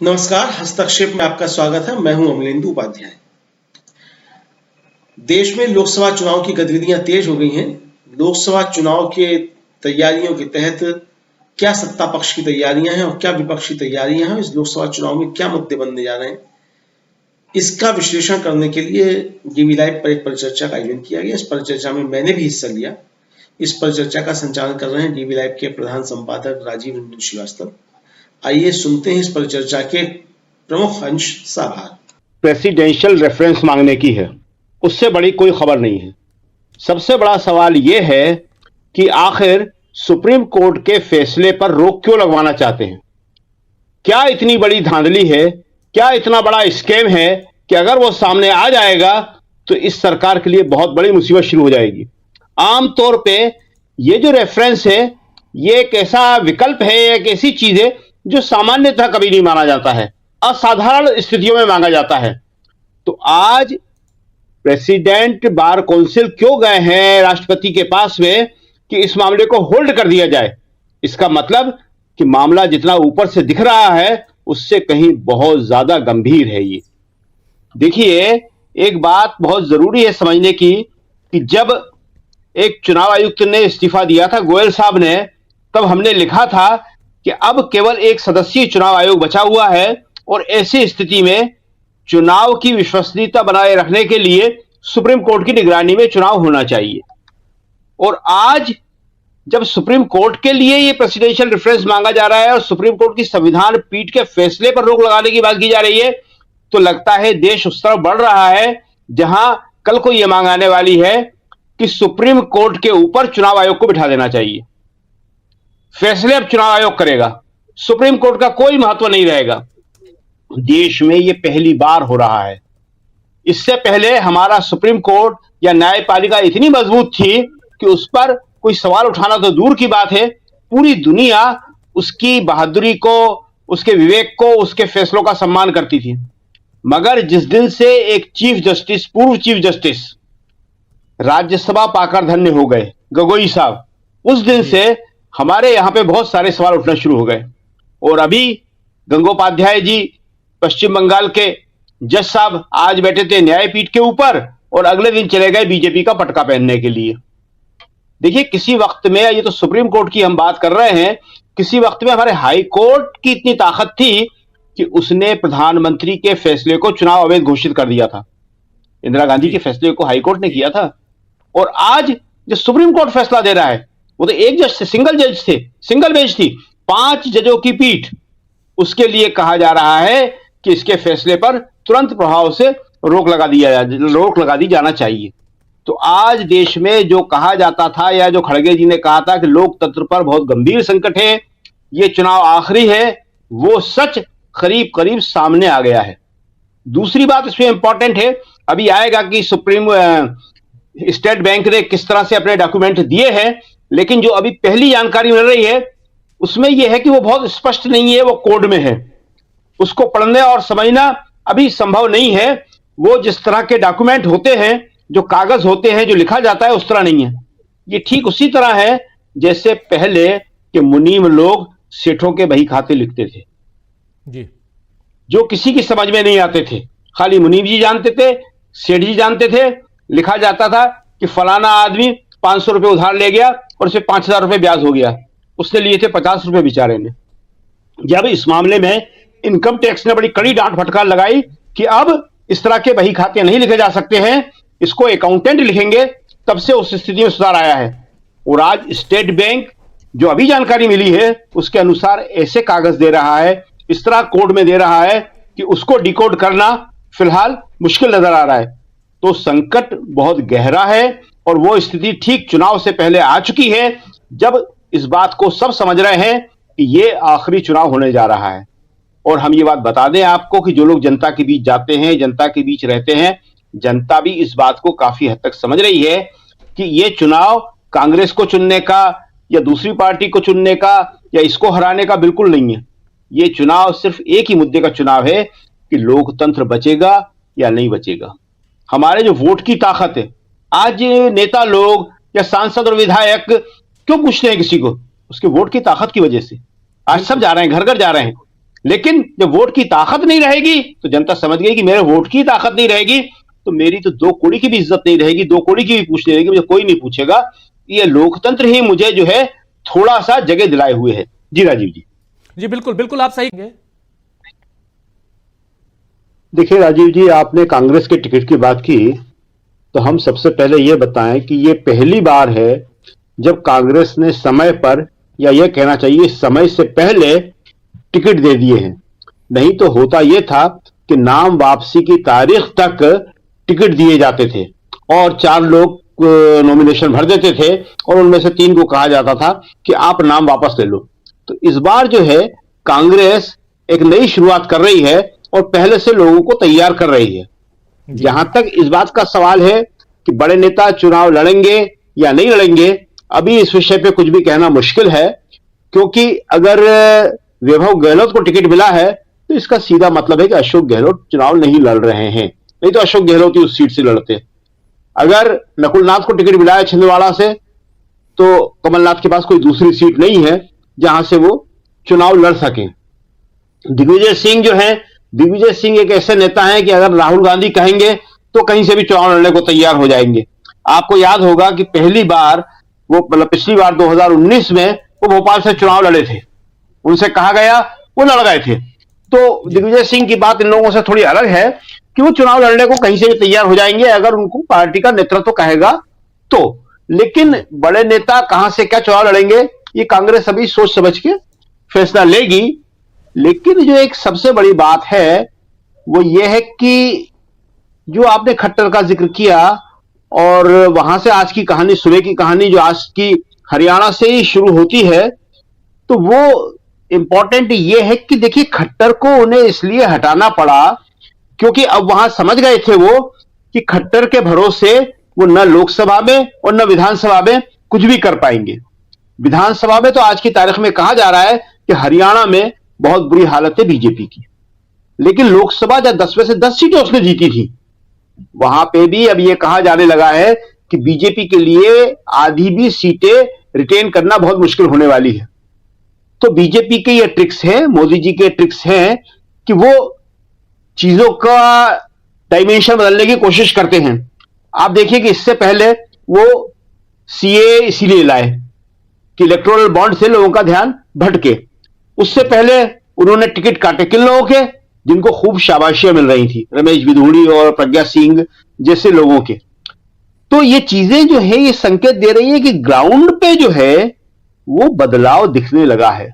नमस्कार, हस्तक्षेप में आपका स्वागत है। मैं हूं अमलेंदु उपाध्याय। देश में लोकसभा चुनाव की गतिविधियां तेज हो गई हैं। लोकसभा चुनाव के तैयारियों के तहत क्या सत्ता पक्ष की तैयारियां हैं और क्या विपक्ष की तैयारियां हैं, इस लोकसभा चुनाव में क्या मुद्दे बनने जा रहे हैं, इसका विश्लेषण करने के लिए डीवी लाइव पर एक परिचर्चा का आयोजन किया गया। इस परिचर्चा में मैंने भी हिस्सा लिया। इस परिचर्चा का संचालन कर रहे हैं डीवी लाइव के प्रधान संपादक राजीव रंजन श्रीवास्तव। आइए सुनते हैं इस परिचर्चा के प्रमुख अंश साभार। प्रेसिडेंशियल रेफरेंस मांगने की है, उससे बड़ी कोई खबर नहीं है। सबसे बड़ा सवाल यह है कि आखिर सुप्रीम कोर्ट के फैसले पर रोक क्यों लगवाना चाहते हैं। क्या इतनी बड़ी धांधली है, क्या इतना बड़ा स्कैम है कि अगर वो सामने आ जाएगा तो इस सरकार के लिए बहुत बड़ी मुसीबत शुरू हो जाएगी। आमतौर पे ये जो रेफरेंस है, ये एक ऐसा विकल्प है, एक ऐसी चीज है जो सामान्यतः कभी नहीं माना जाता है, असाधारण स्थितियों में मांगा जाता है। तो आज प्रेसिडेंट बार काउंसिल क्यों गए हैं राष्ट्रपति के पास में कि इस मामले को होल्ड कर दिया जाए। इसका मतलब कि मामला जितना ऊपर से दिख रहा है उससे कहीं बहुत ज्यादा गंभीर है। ये देखिए, एक बात बहुत जरूरी है समझने की कि जब एक चुनाव आयुक्त ने इस्तीफा दिया था, गोयल साहब ने, तब हमने लिखा था कि अब केवल एक सदस्यीय चुनाव आयोग बचा हुआ है और ऐसी स्थिति में चुनाव की विश्वसनीयता बनाए रखने के लिए सुप्रीम कोर्ट की निगरानी में चुनाव होना चाहिए। और आज जब सुप्रीम कोर्ट के लिए यह प्रेसिडेंशियल रेफरेंस मांगा जा रहा है और सुप्रीम कोर्ट की संविधान पीठ के फैसले पर रोक लगाने की बात की जा रही है, तो लगता है देश उस तरफ बढ़ रहा है जहां कल को यह मांग आने वाली है कि सुप्रीम कोर्ट के ऊपर चुनाव आयोग को बिठा देना चाहिए। फैसले अब चुनाव आयोग करेगा, सुप्रीम कोर्ट का कोई महत्व नहीं रहेगा। देश में यह पहली बार हो रहा है। इससे पहले हमारा सुप्रीम कोर्ट या न्यायपालिका इतनी मजबूत थी कि उस पर कोई सवाल उठाना तो दूर की बात है, पूरी दुनिया उसकी बहादुरी को, उसके विवेक को, उसके फैसलों का सम्मान करती थी। मगर जिस दिन से एक चीफ जस्टिस, पूर्व चीफ जस्टिस राज्यसभा पाकर धन्य हो गए, गगोई साहब, उस दिन से हमारे यहां पे बहुत सारे सवाल उठना शुरू हो गए। और अभी गंगोपाध्याय जी, पश्चिम बंगाल के जज साहब, आज बैठे थे न्यायपीठ के ऊपर और अगले दिन चले गए बीजेपी का पटका पहनने के लिए। देखिए, किसी वक्त में, ये तो सुप्रीम कोर्ट की हम बात कर रहे हैं, किसी वक्त में हमारे हाई कोर्ट की इतनी ताकत थी कि उसने प्रधानमंत्री के फैसले को चुनाव अवैध घोषित कर दिया था। इंदिरा गांधी के फैसले को हाई कोर्ट ने किया था। और आज जो सुप्रीम कोर्ट फैसला दे रहा है, वो तो एक जज से, सिंगल जज थे, सिंगल बेंच थी, 5 जजों की पीठ। उसके लिए कहा जा रहा है कि इसके फैसले पर तुरंत प्रभाव से रोक लगा दी जाना चाहिए। तो आज देश में जो कहा जाता था, या जो खड़गे जी ने कहा था कि लोकतंत्र पर बहुत गंभीर संकट है, ये चुनाव आखिरी है, वो सच करीब करीब सामने आ गया है। दूसरी बात इसमें इंपॉर्टेंट है, अभी आएगा कि स्टेट बैंक ने किस तरह से अपने डॉक्यूमेंट दिए हैं, लेकिन जो अभी पहली जानकारी मिल रही है उसमें यह है कि वो बहुत स्पष्ट नहीं है, वो कोड में है, उसको पढ़ने और समझना अभी संभव नहीं है। वो जिस तरह के डॉक्यूमेंट होते हैं, जो कागज होते हैं, जो लिखा जाता है, उस तरह नहीं है। ये ठीक उसी तरह है जैसे पहले के मुनीम लोग सेठों के बही खाते लिखते थे जी, जो किसी की समझ में नहीं आते थे, खाली मुनीम जी जानते थे, सेठ जी जानते थे। लिखा जाता था कि फलाना आदमी 500 रुपए उधार ले गया और उसे 5000 रुपए ब्याज हो गया, उसने लिए थे 50 रुपए बेचारे ने। जब इस मामले में इनकम टैक्स ने बड़ी कड़ी डांट फटकार लगाई कि अब इस तरह के बही खाते नहीं लिखे जा सकते हैं, इसको अकाउंटेंट लिखेंगे, तब से उस स्थिति में सुधार आया है। और आज स्टेट बैंक, जो अभी जानकारी मिली है, उसके अनुसार ऐसे कागज दे रहा है, इस तरह कोड में दे रहा है कि उसको डिकोड करना फिलहाल मुश्किल नजर आ रहा है। तो संकट बहुत गहरा है और वो स्थिति ठीक चुनाव से पहले आ चुकी है, जब इस बात को सब समझ रहे हैं कि ये आखिरी चुनाव होने जा रहा है। और हम ये बात बता दें आपको कि जो लोग जनता के बीच जाते हैं, जनता के बीच रहते हैं, जनता भी इस बात को काफी हद तक समझ रही है कि ये चुनाव कांग्रेस को चुनने का या दूसरी पार्टी को चुनने का या इसको हराने का बिल्कुल नहीं है। ये चुनाव सिर्फ एक ही मुद्दे का चुनाव है कि लोकतंत्र बचेगा या नहीं बचेगा। हमारे जो वोट की ताकत है, आज नेता लोग या सांसद और विधायक क्यों पूछते हैं किसी को? उसके वोट की ताकत की वजह से। आज सब जा रहे हैं, घर घर जा रहे हैं, लेकिन जब वोट की ताकत नहीं रहेगी तो जनता समझ गई कि मेरे वोट की ताकत नहीं रहेगी तो मेरी तो 2 कौड़ी की भी इज्जत नहीं रहेगी, 2 कौड़ी की भी पूछ नहीं रहेगी, मुझे कोई नहीं पूछेगा। ये लोकतंत्र ही मुझे जो है थोड़ा सा जगह दिलाए हुए है। जी राजीव जी। जी बिल्कुल बिल्कुल, आप सही हैं। देखिए राजीव जी, आपने कांग्रेस के टिकट की बात की, तो हम सबसे पहले यह बताएं कि यह पहली बार है जब कांग्रेस ने समय पर, या यह कहना चाहिए समय से पहले टिकट दे दिए हैं। नहीं तो होता यह था कि नाम वापसी की तारीख तक टिकट दिए जाते थे और 4 लोग नॉमिनेशन भर देते थे और उनमें से 3 को कहा जाता था कि आप नाम वापस ले लो। तो इस बार जो है कांग्रेस एक नई शुरुआत कर रही है और पहले से लोगों को तैयार कर रही है। जहां तक इस बात का सवाल है कि बड़े नेता चुनाव लड़ेंगे या नहीं लड़ेंगे, अभी इस विषय पे कुछ भी कहना मुश्किल है, क्योंकि अगर वैभव गहलोत को टिकट मिला है तो इसका सीधा मतलब है कि अशोक गहलोत चुनाव नहीं लड़ रहे हैं, नहीं तो अशोक गहलोत ही उस सीट से लड़ते। अगर नकुलनाथ को टिकट मिला है छिंदवाड़ा से, तो कमलनाथ के पास कोई दूसरी सीट नहीं है जहां से वो चुनाव लड़ सके। दिग्विजय सिंह जो है, दिग्विजय सिंह एक ऐसे नेता हैं कि अगर राहुल गांधी कहेंगे तो कहीं से भी चुनाव लड़ने को तैयार हो जाएंगे। आपको याद होगा कि पहली बार वो, मतलब पिछली बार 2019 में वो भोपाल से चुनाव लड़े थे, उनसे कहा गया, वो लड़ गए थे। तो दिग्विजय सिंह की बात इन लोगों से थोड़ी अलग है कि वो चुनाव लड़ने को कहीं से भी तैयार हो जाएंगे अगर उनको पार्टी का नेतृत्व कहेगा तो। लेकिन बड़े नेता कहां से क्या चुनाव लड़ेंगे, ये कांग्रेस अभी सोच समझ के फैसला लेगी। लेकिन जो एक सबसे बड़ी बात है वो ये है कि जो आपने खट्टर का जिक्र किया और वहां से आज की कहानी, सुबह की कहानी जो आज की हरियाणा से ही शुरू होती है, तो वो इंपॉर्टेंट ये है कि देखिए खट्टर को उन्हें इसलिए हटाना पड़ा क्योंकि अब वहां समझ गए थे वो कि खट्टर के भरोसे वो न लोकसभा में और न विधानसभा में कुछ भी कर पाएंगे। विधानसभा में तो आज की तारीख में कहा जा रहा है कि हरियाणा में बहुत बुरी हालत है बीजेपी की, लेकिन लोकसभा जब 10 में से 10 सीटें उसने जीती थी, वहां पे भी अब यह कहा जाने लगा है कि बीजेपी के लिए आधी भी सीटें रिटेन करना बहुत मुश्किल होने वाली है। तो बीजेपी के ये ट्रिक्स हैं, मोदी जी के ट्रिक्स हैं कि वो चीजों का डायमेंशन बदलने की कोशिश करते हैं। आप देखिए कि इससे पहले वो सीए इसीलिए लाए कि इलेक्टोरल बॉन्ड से लोगों का ध्यान भटके। उससे पहले उन्होंने टिकट काटे किन लोगों के, जिनको खूब शाबाशियां मिल रही थी, रमेश बिधूड़ी और प्रज्ञा सिंह जैसे लोगों के। तो ये चीजें जो है ये संकेत दे रही है कि ग्राउंड पे जो है वो बदलाव दिखने लगा है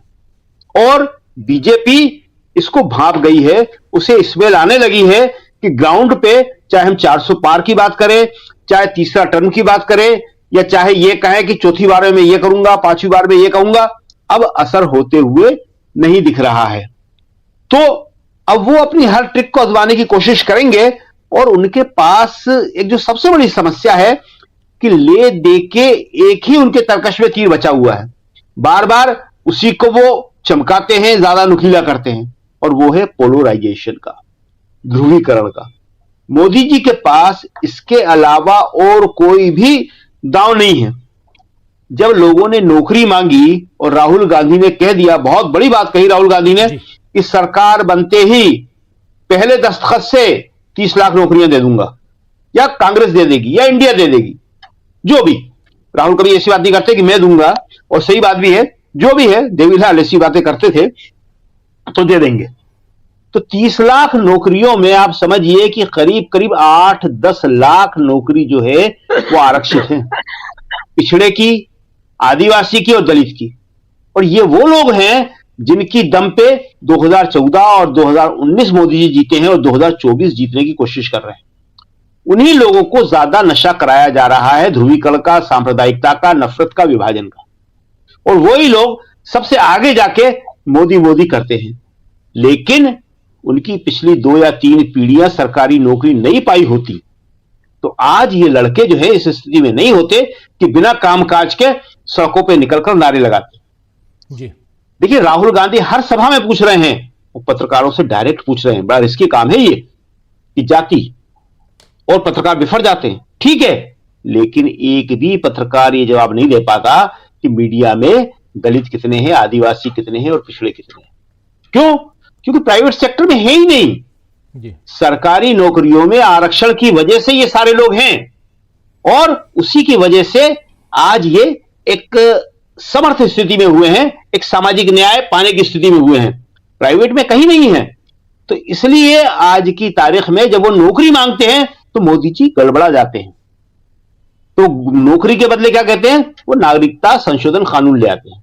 और बीजेपी इसको भांप गई है, उसे स्मेल आने लगी है कि ग्राउंड पे चाहे हम 400 पार की बात करें, चाहे तीसरा टर्म की बात करें, या चाहे ये कहें कि चौथी बार में ये करूंगा, 5वीं बार में ये कहूंगा, अब असर होते हुए नहीं दिख रहा है। तो अब वो अपनी हर ट्रिक को आजमाने की कोशिश करेंगे और उनके पास एक जो सबसे बड़ी समस्या है कि ले दे के एक ही उनके तरकश में तीर बचा हुआ है, बार बार उसी को वो चमकाते हैं, ज्यादा नुकीला करते हैं, और वो है पोलराइजेशन का, ध्रुवीकरण का। मोदी जी के पास इसके अलावा और कोई भी दांव नहीं है। जब लोगों ने नौकरी मांगी और राहुल गांधी ने कह दिया, बहुत बड़ी बात कही राहुल गांधी ने, कि सरकार बनते ही पहले दस्तखत से 30 लाख नौकरियां दे दूंगा, या कांग्रेस दे देगी या इंडिया दे देगी, जो भी। राहुल कभी ऐसी बात नहीं करते कि मैं दूंगा, और सही बात भी है, जो भी है देवीलाल ऐसी बातें करते थे तो दे देंगे। तो 30 लाख नौकरियों में आप समझिए कि करीब करीब 8-10 लाख नौकरी जो है वो आरक्षित है, पिछड़े की, आदिवासी की और दलित की। और ये वो लोग हैं जिनकी दम पे 2014 और 2019 मोदी जी जीते हैं और 2024 जीतने की कोशिश कर रहे हैं। उन्हीं लोगों को ज्यादा नशा कराया जा रहा है, ध्रुवीकरण का, सांप्रदायिकता का, नफरत का, विभाजन का, और वही लोग सबसे आगे जाके मोदी मोदी करते हैं। लेकिन उनकी पिछली 2 या 3 पीढ़ियां सरकारी नौकरी नहीं पाई होती तो आज ये लड़के जो है इस स्थिति में नहीं होते कि बिना कामकाज के सड़कों पे निकलकर नारे लगाते। जी देखिए राहुल गांधी हर सभा में पूछ रहे हैं, वो पत्रकारों से डायरेक्ट पूछ रहे हैं, बड़ा रिस्की काम है ये कि जाति और पत्रकार बिफर जाते हैं, ठीक है, लेकिन एक भी पत्रकार ये जवाब नहीं दे पाता कि मीडिया में दलित कितने हैं, आदिवासी कितने हैं और पिछड़े कितने हैं। क्यों? क्योंकि प्राइवेट सेक्टर में है ही नहीं। जी सरकारी नौकरियों में आरक्षण की वजह से ये सारे लोग हैं और उसी की वजह से आज ये एक समर्थ स्थिति में हुए हैं, एक सामाजिक न्याय पाने की स्थिति में हुए हैं। प्राइवेट में कहीं नहीं है। तो इसलिए आज की तारीख में जब वो नौकरी मांगते हैं तो मोदी जी गड़बड़ा जाते हैं। तो नौकरी के बदले क्या कहते हैं, वो नागरिकता संशोधन कानून ले आते हैं।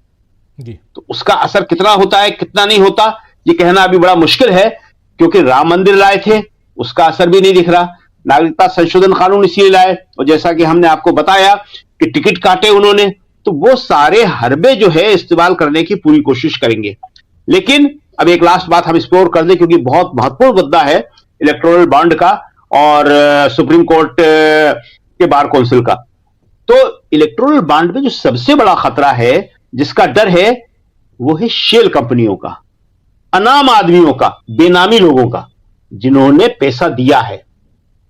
जी तो उसका असर कितना होता है कितना नहीं होता ये कहना अभी बड़ा मुश्किल है, क्योंकि राम मंदिर लाए थे उसका असर भी नहीं दिख रहा। नागरिकता संशोधन कानून इसलिए लाए, और जैसा कि हमने आपको बताया कि टिकट काटे उन्होंने, तो वो सारे हरबे जो है इस्तेमाल करने की पूरी कोशिश करेंगे। लेकिन अब एक लास्ट बात हम एक्सप्लोर कर दें, क्योंकि बहुत महत्वपूर्ण मुद्दा है इलेक्टोरल बॉन्ड का और सुप्रीम कोर्ट के बार काउंसिल का। तो इलेक्टोरल बॉन्ड में जो सबसे बड़ा खतरा है, जिसका डर है, वो है शेल कंपनियों का, अनाम आदमियों का, बेनामी लोगों का, जिन्होंने पैसा दिया है।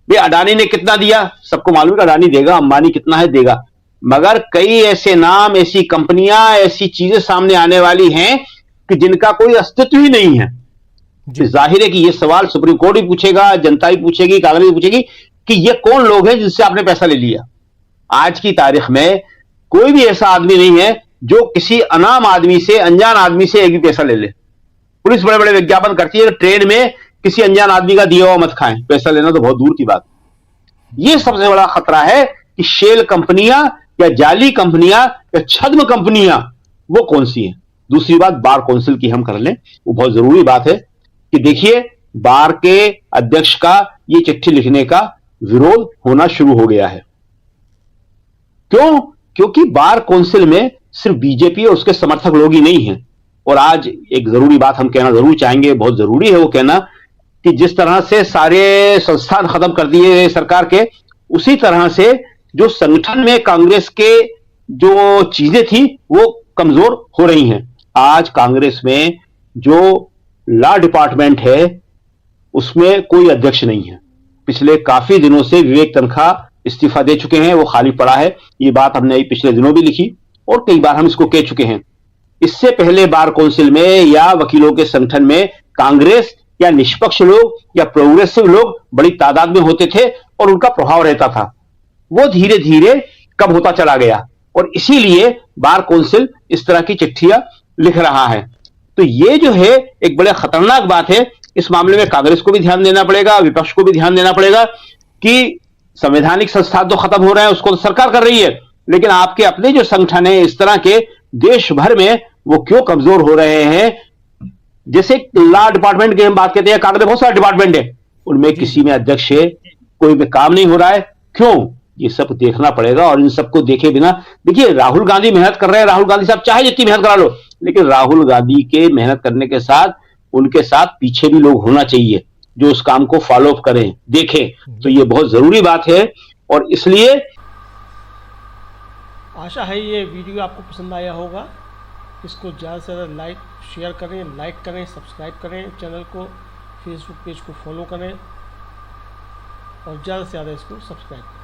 वे अडानी ने कितना दिया सबको मालूम है, अडानी देगा, अंबानी कितना है देगा, मगर कई ऐसे नाम, ऐसी कंपनियां, ऐसी चीजें सामने आने वाली हैं कि जिनका कोई अस्तित्व ही नहीं है। जाहिर है कि यह सवाल सुप्रीम कोर्ट भी पूछेगा, जनता भी पूछेगी, कांग्रेस भी पूछेगी कि ये कौन लोग हैं जिनसे आपने पैसा ले लिया। आज की तारीख में कोई भी ऐसा आदमी नहीं है जो किसी अनाम आदमी से, अनजान आदमी से एक भी पैसा ले ले। पुलिस बड़े बड़े विज्ञापन करती है ट्रेन में किसी अनजान आदमी का दिया हुआ मत खाएं, पैसा लेना तो बहुत दूर की बात। यह सबसे बड़ा खतरा है कि शेल कंपनियां या जाली कंपनियां या छद्म कंपनियां वो कौन सी हैं। दूसरी बात बार काउंसिल की हम कर लें, वो बहुत जरूरी बात है कि देखिए बार के अध्यक्ष का ये चिट्ठी लिखने का विरोध होना शुरू हो गया है। क्यों? क्योंकि बार काउंसिल में सिर्फ बीजेपी और उसके समर्थक लोग ही नहीं हैं। और आज एक जरूरी बात हम कहना जरूर चाहेंगे, बहुत जरूरी है वो कहना, कि जिस तरह से सारे संस्थान खत्म कर दिए सरकार के, उसी तरह से जो संगठन में कांग्रेस के जो चीजें थी वो कमजोर हो रही हैं। आज कांग्रेस में जो लॉ डिपार्टमेंट है उसमें कोई अध्यक्ष नहीं है। पिछले काफी दिनों से विवेक तनखा इस्तीफा दे चुके हैं, वो खाली पड़ा है। ये बात हमने पिछले दिनों भी लिखी और कई बार हम इसको कह चुके हैं। इससे पहले बार काउंसिल में या वकीलों के संगठन में कांग्रेस या निष्पक्ष लोग या प्रोग्रेसिव लोग बड़ी तादाद में होते थे और उनका प्रभाव रहता था। वो धीरे धीरे कम होता चला गया और इसीलिए बार काउंसिल इस तरह की चिट्ठियां लिख रहा है। तो ये जो है एक बड़े खतरनाक बात है। इस मामले में कांग्रेस को भी ध्यान देना पड़ेगा, विपक्ष को भी ध्यान देना पड़ेगा कि संवैधानिक संस्थान तो खत्म हो रहे हैं, उसको तो सरकार कर रही है, लेकिन आपके अपने जो संगठन है इस तरह के देश भर में वो क्यों कमजोर हो रहे हैं। जैसे लॉ डिपार्टमेंट की हम बात करते हैं, कांग्रेस में बहुत सारे डिपार्टमेंट है, उनमें किसी में अध्यक्ष है, कोई में काम नहीं हो रहा है। क्यों? ये सब देखना पड़ेगा और इन सबको देखे बिना, देखिए राहुल गांधी मेहनत कर रहे हैं, राहुल गांधी साहब चाहे जितनी मेहनत करा लो, लेकिन राहुल गांधी के मेहनत करने के साथ उनके साथ पीछे भी लोग होना चाहिए जो उस काम को फॉलो अप करें, देखें। तो ये बहुत जरूरी बात है और इसलिए आशा है ये वीडियो आपको पसंद आया होगा। इसको ज़्यादा से ज़्यादा शेयर करें, लाइक करें, सब्सक्राइब करें चैनल को, फेसबुक पेज को फॉलो करें और ज़्यादा से ज़्यादा इसको सब्सक्राइब करें।